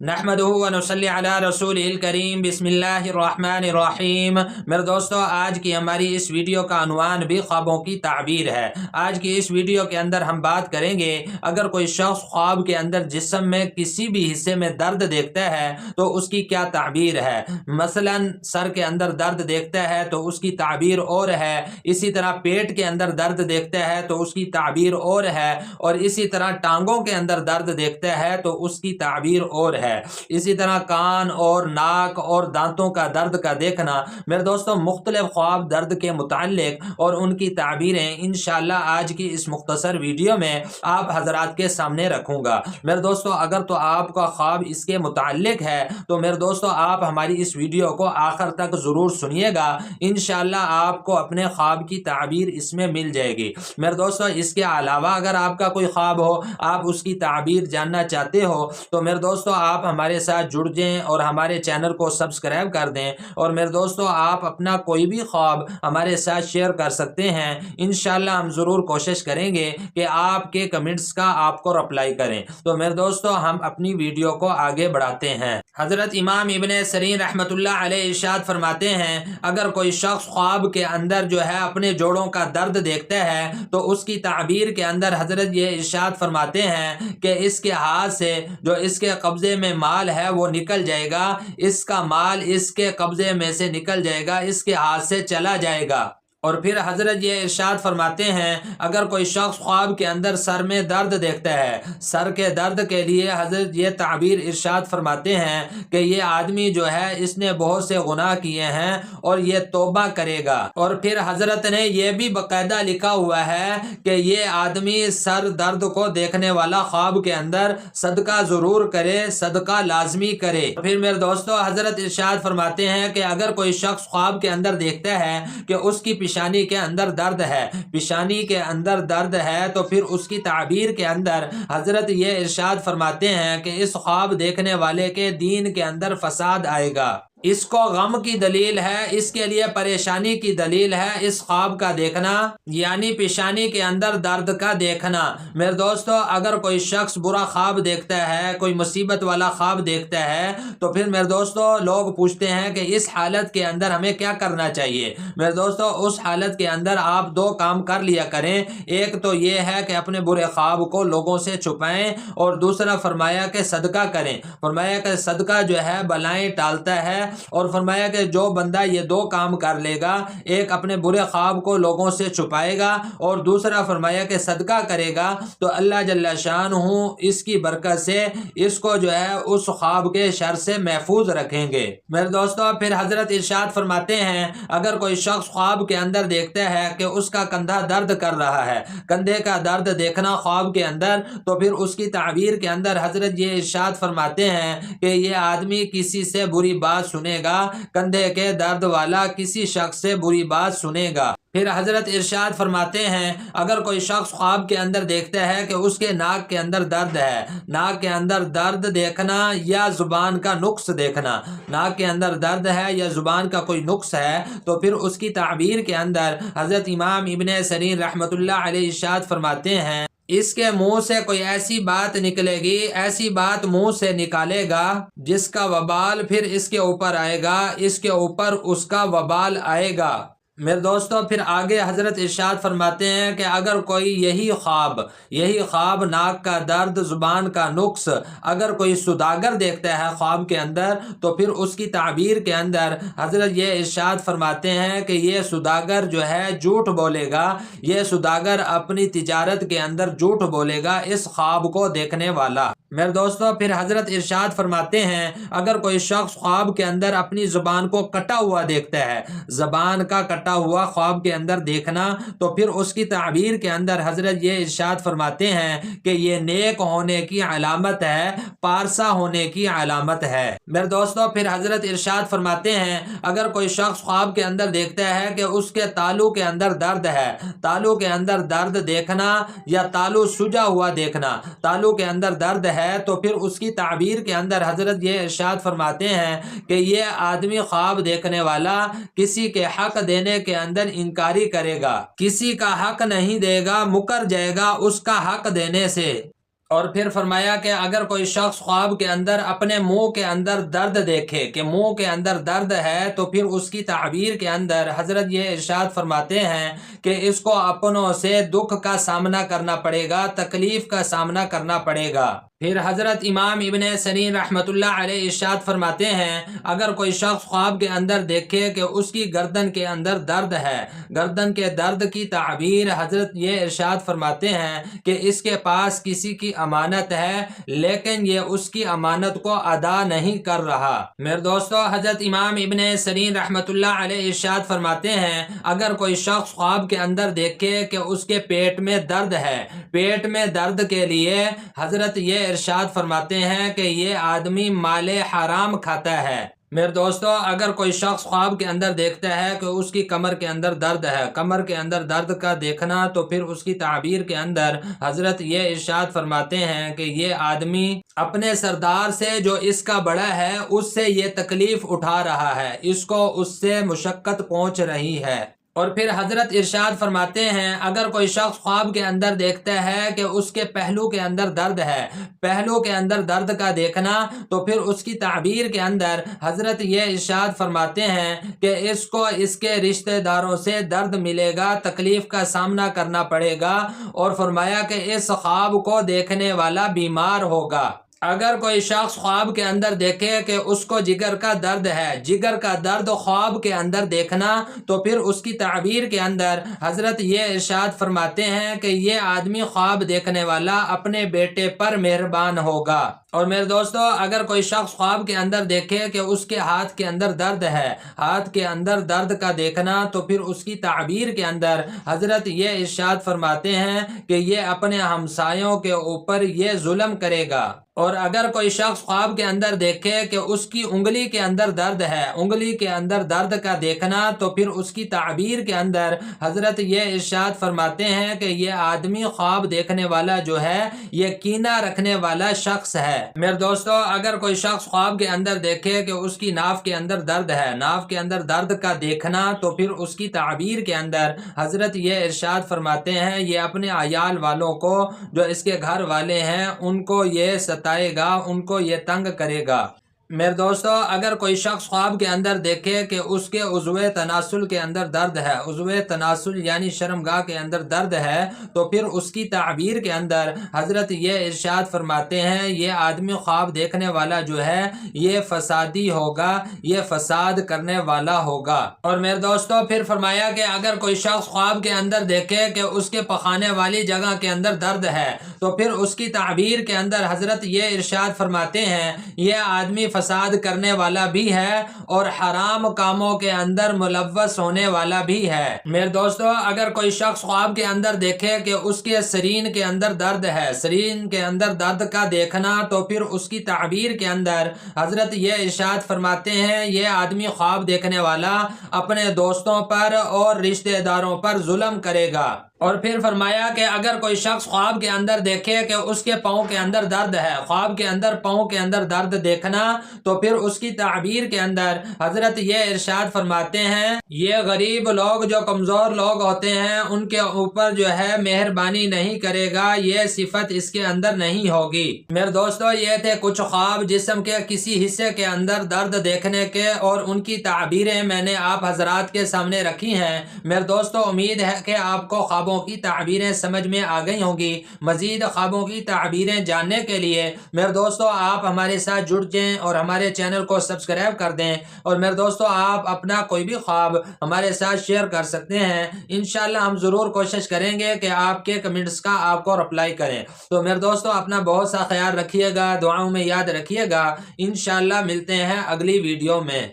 نحمدہ و نصلی علی رسولہ کریم بسم اللہ الرحمن الرحیم۔ میرے دوستو، آج کی ہماری اس ویڈیو کا عنوان بھی خوابوں کی تعبیر ہے۔ آج کی اس ویڈیو کے اندر ہم بات کریں گے، اگر کوئی شخص خواب کے اندر جسم میں کسی بھی حصے میں درد دیکھتا ہے تو اس کی کیا تعبیر ہے۔ مثلا سر کے اندر درد دیکھتا ہے تو اس کی تعبیر اور ہے، اسی طرح پیٹ کے اندر درد دیکھتا ہے تو اس کی تعبیر اور ہے، اور اسی طرح ٹانگوں کے اندر درد دیکھتا ہے تو اس کی تعبیر اور ہے۔ اسی طرح کان اور ناک اور دانتوں کا درد کا دیکھنا۔ میرے دوستوں، مختلف خواب درد کے متعلق اور ان کی تعبیریں انشاءاللہ آج کی اس مختصر ویڈیو میں آپ حضرات کے سامنے رکھوں گا۔ میرے دوستوں، اگر تو آپ کا خواب اس کے متعلق ہے تو میرے دوستوں آپ ہماری اس ویڈیو کو آخر تک ضرور سنیے گا، انشاءاللہ آپ کو اپنے خواب کی تعبیر اس میں مل جائے گی۔ میرے دوستوں، اس کے علاوہ اگر آپ کا کوئی خواب ہو، آپ اس کی تعبیر جاننا چاہتے ہو تو میرے دوستوں آپ ہمارے ساتھ جڑ جائیں اور ہمارے چینل کو سبسکرائب کر دیں، اور میرے دوستوں آپ اپنا کوئی بھی خواب ہمارے ساتھ شیئر کر سکتے ہیں۔ انشاءاللہ ہم ضرور کوشش کریں گے کہ آپ کے کمنٹس کا آپ کو رپلائی کریں۔ تو میرے دوستوں ہم اپنی ویڈیو کو آگے بڑھاتے ہیں۔ حضرت امام ابن سیرین رحمۃ اللہ علیہ ارشاد فرماتے ہیں، اگر کوئی شخص خواب کے اندر جو ہے اپنے جوڑوں کا درد دیکھتا ہے تو اس کی تعبیر کے اندر حضرت یہ ارشاد فرماتے ہیں کہ اس کے ہاتھ سے جو اس کے قبضے میں مال ہے وہ نکل جائے گا، اس کا مال اس کے قبضے میں سے نکل جائے گا، اس کے ہاتھ سے چلا جائے گا۔ اور پھر حضرت یہ ارشاد فرماتے ہیں، اگر کوئی شخص خواب کے اندر سر میں درد دیکھتا ہے، سر کے درد کے لیے حضرت یہ تعبیر ارشاد فرماتے ہیں کہ یہ آدمی جو ہے اس نے بہت سے گناہ کیے ہیں اور یہ توبہ کرے گا۔ اور پھر حضرت نے یہ بھی باقاعدہ لکھا ہوا ہے کہ یہ آدمی سر درد کو دیکھنے والا خواب کے اندر صدقہ ضرور کرے، صدقہ لازمی کرے۔ پھر میرے دوستو حضرت ارشاد فرماتے ہیں کہ اگر کوئی شخص خواب کے اندر دیکھتا ہے کہ اس کی پیشانی کے اندر درد ہے، پیشانی کے اندر درد ہے، تو پھر اس کی تعبیر کے اندر حضرت یہ ارشاد فرماتے ہیں کہ اس خواب دیکھنے والے کے دین کے اندر فساد آئے گا، اس کو غم کی دلیل ہے، اس کے لیے پریشانی کی دلیل ہے اس خواب کا دیکھنا، یعنی پیشانی کے اندر درد کا دیکھنا۔ میرے دوستو اگر کوئی شخص برا خواب دیکھتا ہے، کوئی مصیبت والا خواب دیکھتا ہے، تو پھر میرے دوستو لوگ پوچھتے ہیں کہ اس حالت کے اندر ہمیں کیا کرنا چاہیے۔ میرے دوستو اس حالت کے اندر آپ دو کام کر لیا کریں، ایک تو یہ ہے کہ اپنے برے خواب کو لوگوں سے چھپائیں، اور دوسرا فرمایا کہ صدقہ کریں۔ فرمایا کہ صدقہ جو ہے بلائیں ٹالتا ہے، اور فرمایا کہ جو بندہ یہ دو کام کر لے گا، ایک اپنے برے خواب کو لوگوں سے چھپائے گا اور دوسرا فرمایا کہ صدقہ کرے گا، تو اللہ جل شانہ اس کی برکت سے اس کو جو ہے اس خواب کے شر سے محفوظ رکھیں گے۔ میرے دوستو پھر حضرت ارشاد فرماتے ہیں، اگر کوئی شخص خواب کے اندر دیکھتا ہے کہ اس کا کندھا درد کر رہا ہے، کندھے کا درد دیکھنا خواب کے اندر، تو پھر اس کی تعبیر کے اندر حضرت یہ ارشاد فرماتے ہیں کہ یہ آدمی کسی سے بری بات سنے گا، کندھے کے درد والا کسی شخص سے بری بات سنے گا۔ پھر حضرت ارشاد فرماتے ہیں، اگر کوئی شخص خواب کے اندر دیکھتا ہے کہ اس کے ناک کے اندر درد ہے، ناک کے اندر درد دیکھنا یا زبان کا نقص دیکھنا، ناک کے اندر درد ہے یا زبان کا کوئی نقص ہے، تو پھر اس کی تعبیر کے اندر حضرت امام ابن سیرین رحمۃ اللہ علیہ ارشاد فرماتے ہیں، اس کے منہ سے کوئی ایسی بات نکلے گی، ایسی بات منہ سے نکالے گا جس کا وبال پھر اس کے اوپر آئے گا، اس کے اوپر اس کا وبال آئے گا۔ میرے دوستو پھر آگے حضرت ارشاد فرماتے ہیں کہ اگر کوئی یہی خواب ناک کا درد، زبان کا نقص اگر کوئی سوداگر دیکھتا ہے خواب کے اندر، تو پھر اس کی تعبیر کے اندر حضرت یہ ارشاد فرماتے ہیں کہ یہ سوداگر جو ہے جھوٹ بولے گا، یہ سوداگر اپنی تجارت کے اندر جھوٹ بولے گا اس خواب کو دیکھنے والا۔ میرے دوستو پھر حضرت ارشاد فرماتے ہیں، اگر کوئی شخص خواب کے اندر اپنی زبان کو کٹا ہوا دیکھتا ہے، زبان کا کٹا ہوا خواب کے اندر دیکھنا، تو پھر اس کی تعبیر کے اندر حضرت یہ ارشاد فرماتے ہیں کہ یہ نیک ہونے کی علامت ہے، پارسا ہونے کی علامت ہے۔ میرے دوستو پھر حضرت ارشاد فرماتے ہیں، اگر کوئی شخص خواب کے اندر دیکھتا ہے کہ اس کے تالو کے اندر درد ہے، تالو کے اندر درد دیکھنا یا تالو سجا ہوا دیکھنا، تالو کے اندر درد ہے، تو پھر اس کی تعبیر کے اندر حضرت یہ ارشاد فرماتے ہیں کہ یہ آدمی خواب دیکھنے والا کسی کے حق دینے کے اندر انکاری کرے گا، کسی کا حق نہیں دے گا، مکر جائے گا اس کا حق دینے سے۔ اور پھر فرمایا کہ اگر کوئی شخص خواب کے اندر اپنے منہ کے اندر درد دیکھے کہ منہ کے اندر درد ہے تو پھر اس کی تعبیر کے اندر حضرت یہ ارشاد فرماتے ہیں کہ اس کو اپنوں سے دکھ کا سامنا کرنا پڑے گا، تکلیف کا سامنا کرنا پڑے گا۔ پھر حضرت امام ابن سیرین رحمۃ اللہ علیہ ارشاد فرماتے ہیں اگر کوئی شخص خواب کے اندر دیکھے کہ اس کی گردن کے اندر درد ہے، گردن کے درد کی تعبیر حضرت یہ ارشاد فرماتے ہیں کہ اس کے پاس کسی کی امانت ہے لیکن یہ اس کی امانت کو ادا نہیں کر رہا۔ میرے دوستو، حضرت امام ابن سیرین رحمۃ اللہ علیہ ارشاد فرماتے ہیں اگر کوئی شخص خواب کے اندر دیکھے کہ اس کے پیٹ میں درد ہے، پیٹ میں درد کے لیے حضرت یہ ارشاد فرماتے ہیں کہ یہ آدمی مال حرام کھاتا ہے۔ میرے دوستو، اگر کوئی شخص خواب کے اندر دیکھتا ہے کہ اس کی کمر کے اندر درد ہے، کمر کے اندر درد کا دیکھنا، تو پھر اس کی تعبیر کے اندر حضرت یہ ارشاد فرماتے ہیں کہ یہ آدمی اپنے سردار سے جو اس کا بڑا ہے اس سے یہ تکلیف اٹھا رہا ہے، اس کو اس سے مشقت پہنچ رہی ہے۔ اور پھر حضرت ارشاد فرماتے ہیں اگر کوئی شخص خواب کے اندر دیکھتا ہے کہ اس کے پہلو کے اندر درد ہے، پہلو کے اندر درد کا دیکھنا، تو پھر اس کی تعبیر کے اندر حضرت یہ ارشاد فرماتے ہیں کہ اس کو اس کے رشتہ داروں سے درد ملے گا، تکلیف کا سامنا کرنا پڑے گا، اور فرمایا کہ اس خواب کو دیکھنے والا بیمار ہوگا۔ اگر کوئی شخص خواب کے اندر دیکھے کہ اس کو جگر کا درد ہے، جگر کا درد خواب کے اندر دیکھنا، تو پھر اس کی تعبیر کے اندر حضرت یہ ارشاد فرماتے ہیں کہ یہ آدمی خواب دیکھنے والا اپنے بیٹے پر مہربان ہوگا۔ اور میرے دوستو، اگر کوئی شخص خواب کے اندر دیکھے کہ اس کے ہاتھ کے اندر درد ہے، ہاتھ کے اندر درد کا دیکھنا، تو پھر اس کی تعبیر کے اندر حضرت یہ ارشاد فرماتے ہیں کہ یہ اپنے ہمسایوں کے اوپر یہ ظلم کرے گا۔ اور اگر کوئی شخص خواب کے اندر دیکھے کہ اس کی انگلی کے اندر درد ہے، انگلی کے اندر درد کا دیکھنا، تو پھر اس کی تعبیر کے اندر حضرت یہ ارشاد فرماتے ہیں کہ یہ آدمی خواب دیکھنے والا جو ہے یہ کینہ رکھنے والا شخص ہے۔ میرے دوستو، اگر کوئی شخص خواب کے اندر دیکھے کہ اس کی ناف کے اندر درد ہے، ناف کے اندر درد کا دیکھنا، تو پھر اس کی تعبیر کے اندر حضرت یہ ارشاد فرماتے ہیں یہ اپنے عیال والوں کو جو اس کے گھر والے ہیں ان کو یہ ستائے گا، ان کو یہ تنگ کرے گا۔ میرے دوستو، اگر کوئی شخص خواب کے اندر دیکھے کہ اس کے عضو تناسل کے اندر درد ہے، عضو تناسل یعنی شرمگاہ کے اندر درد ہے، تو پھر اس کی تعبیر کے اندر حضرت یہ ارشاد فرماتے ہیں یہ آدمی خواب دیکھنے والا جو ہے یہ فسادی ہوگا، یہ فساد کرنے والا ہوگا۔ اور میرے دوستو، پھر فرمایا کہ اگر کوئی شخص خواب کے اندر دیکھے کہ اس کے پخانے والی جگہ کے اندر درد ہے، تو پھر اس کی تعبیر کے اندر حضرت یہ ارشاد فرماتے ہیں یہ آدمی فساد کرنے والا بھی ہے اور حرام کاموں کے اندر ملوث ہونے والا بھی ہے۔ میرے دوستو، اگر کوئی شخص خواب کے اندر دیکھے کہ اس کے سرین کے اندر درد ہے، سرین کے اندر درد کا دیکھنا، تو پھر اس کی تعبیر کے اندر حضرت یہ ارشاد فرماتے ہیں یہ آدمی خواب دیکھنے والا اپنے دوستوں پر اور رشتہ داروں پر ظلم کرے گا۔ اور پھر فرمایا کہ اگر کوئی شخص خواب کے اندر دیکھے کہ اس کے پاؤں کے اندر درد ہے، خواب کے اندر پاؤں کے اندر درد دیکھنا، تو پھر اس کی تعبیر کے اندر حضرت یہ ارشاد فرماتے ہیں یہ غریب لوگ جو کمزور لوگ ہوتے ہیں ان کے اوپر جو ہے مہربانی نہیں کرے گا، یہ صفت اس کے اندر نہیں ہوگی۔ میرے دوستو، یہ تھے کچھ خواب جسم کے کسی حصے کے اندر درد دیکھنے کے، اور ان کی تعبیریں میں نے آپ حضرات کے سامنے رکھی ہیں۔ میرے دوستو، امید ہے کہ آپ کو خوابوں کی تعبیریں سمجھ میں آ گئی ہوں گی۔ مزید خوابوں کی تعبیریں جاننے کے لیے میرے دوستو آپ ہمارے ساتھ جڑ جائیں اور ہمارے چینل کو سبسکرائب کر دیں، اور میرے دوستو آپ اپنا کوئی بھی خواب ہمارے ساتھ شیئر کر سکتے ہیں۔ انشاءاللہ ہم ضرور کوشش کریں گے کہ آپ کے کمنٹس کا آپ کو رپلائی کریں۔ تو میرے دوستو اپنا بہت سا خیال رکھیے گا، دعاؤں میں یاد رکھیے گا۔ انشاءاللہ ملتے ہیں اگلی ویڈیو میں۔